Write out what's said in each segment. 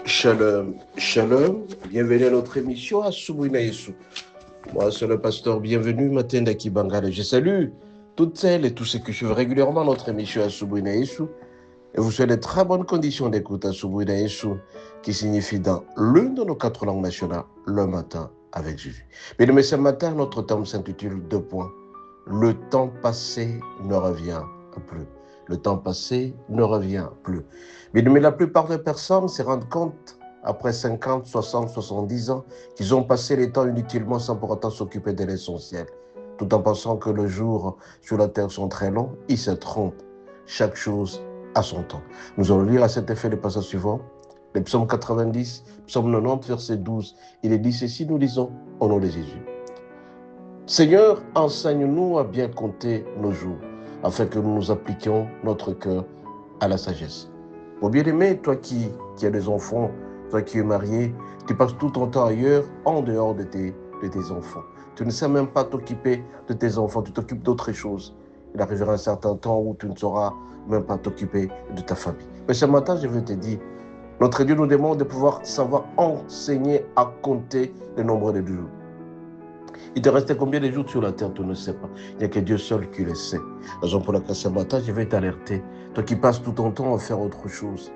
Shalom, shalom, bienvenue à notre émission à Subwina Yesu. Moi, c'est le pasteur bienvenu, Matenda Kibangale. Je salue toutes celles et tous ceux qui suivent régulièrement notre émission à Subwina Yesu. Et vous souhaitez de très bonnes conditions d'écoute à Subwina Yesu, qui signifie dans l'une de nos 4 langues nationales, le matin avec Jésus. Mais ce matin, notre thème s'intitule 2 points. Le temps passé ne revient plus. Le temps passé ne revient plus. Mais la plupart des personnes se rendent compte, après 50, 60, 70 ans, qu'ils ont passé les temps inutilement sans pour autant s'occuper de l'essentiel. Tout en pensant que les jours sur la terre sont très longs, ils se trompent. Chaque chose a son temps. Nous allons lire à cet effet le passage suivant. Le psaume 90, psaume 90, verset 12. Il est dit ceci, nous lisons au nom de Jésus. Seigneur, enseigne-nous à bien compter nos jours, afin que nous nous appliquions notre cœur à la sagesse. Mon bien-aimé, toi qui as des enfants, toi qui es marié, tu passes tout ton temps ailleurs, en dehors de tes enfants. Tu ne sais même pas t'occuper de tes enfants, tu t'occupes d'autres choses. Il arrivera un certain temps où tu ne sauras même pas t'occuper de ta famille. Mais ce matin, je veux te dire, notre Dieu nous demande de pouvoir savoir enseigner à compter le nombre de jours. Il te restait combien de jours sur la terre, tu ne sais pas. Il n'y a que Dieu seul qui le sait. Raison pour laquelle ce matin, je vais t'alerter. Toi qui passes tout ton temps à faire autre chose.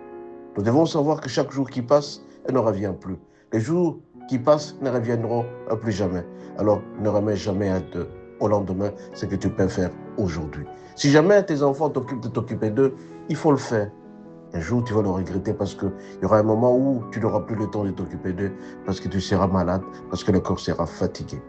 Nous devons savoir que chaque jour qui passe, elle ne revient plus. Les jours qui passent ne reviendront plus jamais. Alors, ne remets jamais au lendemain ce que tu peux faire aujourd'hui. Si jamais tes enfants t'occupent de t'occuper d'eux, il faut le faire. Un jour, tu vas le regretter parce qu'il y aura un moment où tu n'auras plus le temps de t'occuper d'eux, parce que tu seras malade, parce que le corps sera fatigué.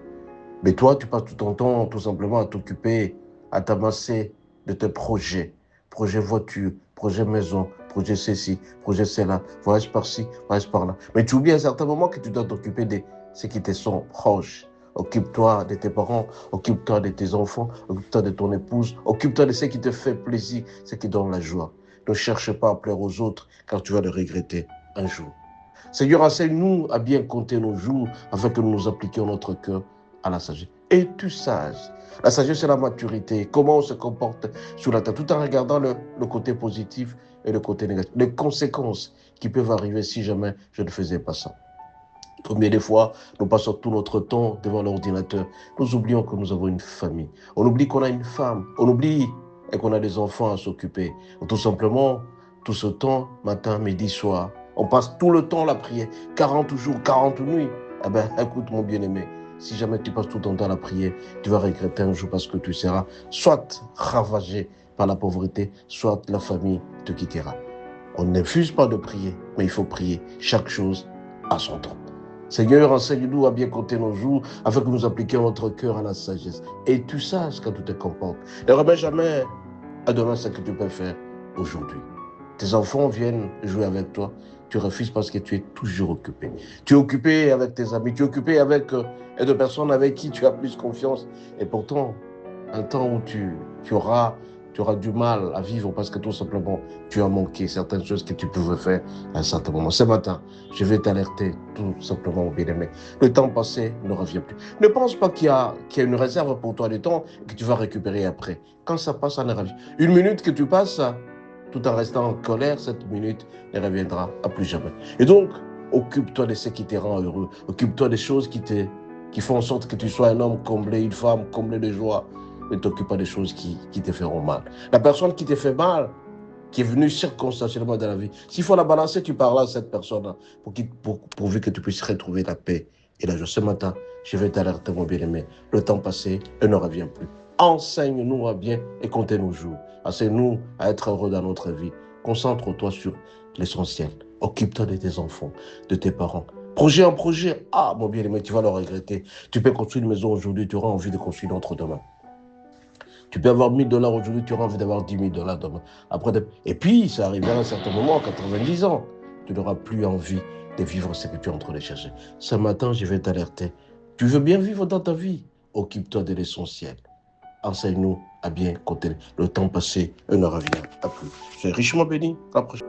Mais toi, tu passes tout ton temps tout simplement à t'occuper, à t'amasser de tes projets. Projet voiture, projet maison, projet ceci, projet cela, voyage par-ci, voyage par-là. Mais tu oublies à un certain moment que tu dois t'occuper de ceux qui te sont proches. Occupe-toi de tes parents, occupe-toi de tes enfants, occupe-toi de ton épouse, occupe-toi de ce qui te fait plaisir, ce qui donne la joie. Ne cherche pas à plaire aux autres, car tu vas le regretter un jour. Seigneur, enseigne-nous à bien compter nos jours, afin que nous nous appliquions notre cœur à la sagesse. Es-tu sage? La sagesse, c'est la maturité. Comment on se comporte sur la terre, tout en regardant le côté positif et le côté négatif. Les conséquences qui peuvent arriver si jamais je ne faisais pas ça. Combien de fois nous passons tout notre temps devant l'ordinateur. Nous oublions que nous avons une famille. On oublie qu'on a une femme. On oublie qu'on a des enfants à s'occuper. Ou tout simplement, tout ce temps, matin, midi, soir, on passe tout le temps à la prière. 40 jours, 40 nuits. Eh bien, écoute mon bien-aimé, si jamais tu passes tout ton temps à la prière, tu vas regretter un jour parce que tu seras soit ravagé par la pauvreté, soit la famille te quittera. On ne refuse pas de prier, mais il faut prier. Chaque chose à son temps. Seigneur, enseigne-nous à bien compter nos jours, afin que nous appliquions notre cœur à la sagesse. Et tu saches quand tu te comportes. Ne remets jamais à demain ce que tu peux faire aujourd'hui. Tes enfants viennent jouer avec toi. Tu refuses parce que tu es toujours occupé. Tu es occupé avec tes amis, tu es occupé avec des personnes avec qui tu as plus confiance. Et pourtant, un temps où tu auras du mal à vivre parce que tout simplement, tu as manqué certaines choses que tu pouvais faire à un certain moment. Ce matin, je vais t'alerter tout simplement, mon bien-aimé. Le temps passé ne revient plus. Ne pense pas qu'il y a une réserve pour toi de temps que tu vas récupérer après. Quand ça passe, ça ne revient. Une minute que tu passes, tout en restant en colère, cette minute ne reviendra à plus jamais. Et donc, occupe-toi de ce qui te rend heureux. Occupe-toi des choses qui font en sorte que tu sois un homme comblé, une femme comblée de joie. Ne t'occupe pas des choses qui te feront mal. La personne qui te fait mal, qui est venue circonstanciellement dans la vie, s'il faut la balancer, tu parles à cette personne-là pourvu que tu puisses retrouver la paix et la joie. Ce matin, je vais t'alerter, mon bien-aimé. Le temps passé, il ne revient plus. Enseigne-nous à bien et compter nos jours. Enseigne-nous à être heureux dans notre vie. Concentre-toi sur l'essentiel. Occupe-toi de tes enfants, de tes parents. Projet en projet, mon bien-aimé, tu vas le regretter. Tu peux construire une maison aujourd'hui, tu auras envie de construire une autre demain. Tu peux avoir 1 000 $ aujourd'hui, tu auras envie d'avoir 10 000 $ demain. Et puis, ça arrivera à un certain moment, à 90 ans, tu n'auras plus envie de vivre ce que tu es en train de chercher. Ce matin, je vais t'alerter. Tu veux bien vivre dans ta vie? Occupe-toi de l'essentiel. Enseigne-nous à bien compter le temps passé et ne revient à plus. Sois richement béni. À la prochaine.